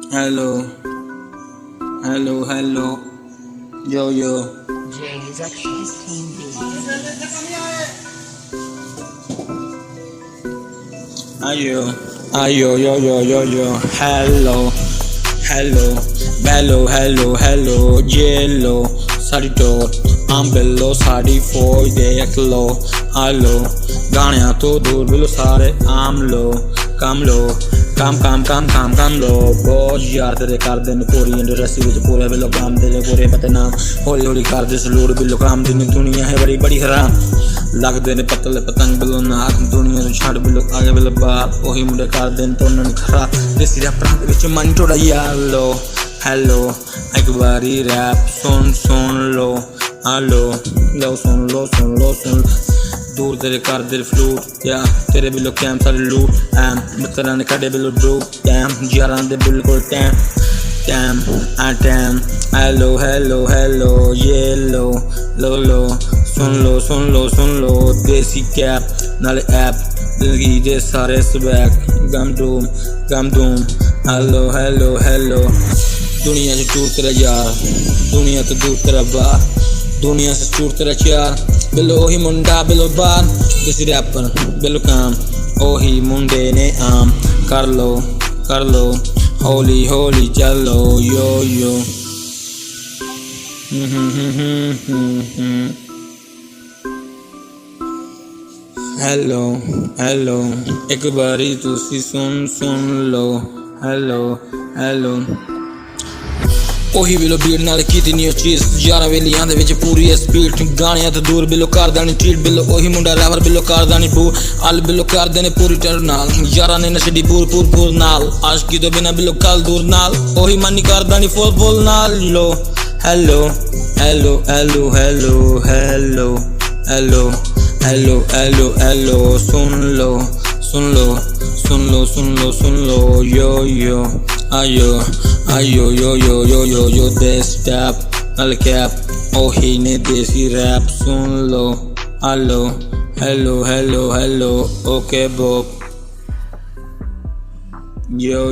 Hello, hello, hello, yo, yo. Jay's Extras Team B. Ayo, ayo, yo, yo, yo, yo. Hello, hello, bello, hello, hello, yellow. ਸਾਡੀ ਟੋਰ ਅੰਬੇਲੋ ਸਾਡੀ ਫੌਜ ਦੇਖ ਲੋ ਹਾਲੋ ਗਾਣਿਆਂ ਤੋਂ ਦੂਰ ਬਿਲੋ ਸਾਰੇ ਆਮ ਲੋ ਕੰਮ ਲੋ ਕੰਮ ਲੋ ਬਹੁਤ ਯਾਰ ਤੇਰੇ ਕਰਦੇ ਨੇ ਪੂਰੀ ਇੰਡਸਟਰੀ ਵਿੱਚ ਪੂਰੇ ਬਿਲੋ ਕੰਮ ਤੇਰੇ ਪੂਰੇ ਪਤੇ ਨਾਮ ਹੌਲੀ ਹੌਲੀ ਕਰਦੇ ਸਲੂੜ ਬਿਲੋ ਕੰਮ ਦੀ ਦੁਨੀਆ ਹੈ ਬੜੀ ਬੜੀ ਹਰਾਮ ਲੱਗਦੇ ਨੇ ਪਤਲੇ ਪਤੰਗ ਬਿਲੋ ਨਾਕ ਦੁਨੀਆ ਨੂੰ ਛੱਡ ਬਿਲੋ ਆਗੇ ਬਿਲੋ ਬਾਹਰ ਉਹੀ ਮੁੰਡੇ ਕਰਦੇ ਨੇ ਤੋਂ ਉਹਨਾਂ ਖਰਾ ਦੇਸੀ ਰੈਪਰਾਂ ਦੇ ਵਿੱਚ ਮਨ ਥੋੜਾ ਯਾਰ ਲੋ हेलो एक बारी रैप सुन लो हेलो लो सुन दूर तेरे कर दिल फ्लूट या तेरे बिलो कैम सारे लूट मित्रा ने खड़े बिलो ड्रूप टैम यारां दे बिल्कुल टैम हेलो ये लो सुन लो देसी कैप नाले ऐप दिलगी दे सारे स्वैग गम दूम हेलो दुनिया से दूर तेरा यार दुनिया तो दूर तेरा बार दुनिया से दूर तेरा चार बिलो ही मुंडा बिलो बार किसी रैपर बिलो काम ओही मुंडे ने आम कर लो हौली चलो यो हेलो एक बारी तुसी सुन लो हेलो ਉਹੀ ਬਿਲੋ ਬੀਟ ਨਾਲ ਕੀਤੀ ਨਹੀਂ ਉਹ ਚੀਜ਼ ਯਾਰਾਂ ਵੇਲੀਆਂ ਦੇ ਵਿੱਚ ਪੂਰੀ ਸਪੀਡ ਗਾਣਿਆਂ ਤੋਂ ਦੂਰ ਬਿਲੋ ਕਰਦਾ ਨਹੀਂ ਟ੍ਰੀਟ ਬਿਲੋ ਉਹੀ ਮੁੰਡਾ ਰੈਵਰ ਬਿਲੋ ਕਰਦਾ ਨਹੀਂ ਬੂ ਅਲ ਬਿਲੋ ਕਰਦੇ ਨੇ ਪੂਰੀ ਟਰ ਨਾਲ ਯਾਰਾਂ ਨੇ ਨਸ਼ੇ ਦੀ ਪੂਰ ਨਾਲ ਆਸ਼ਕੀ ਤੋਂ ਬਿਨਾ ਬਿਲੋ ਕੱਲ ਦੂਰ ਨਾਲ ਉਹੀ ਮਨ ਨਹੀਂ ਕਰਦਾ ਨਹੀਂ ਫੁੱਲ ਨਾਲ ਲੋ ਹੈਲੋ ਸੁਨ ਲੋ yo ayo this step al cap ohi ne desi rap sun lo hello okay bob yo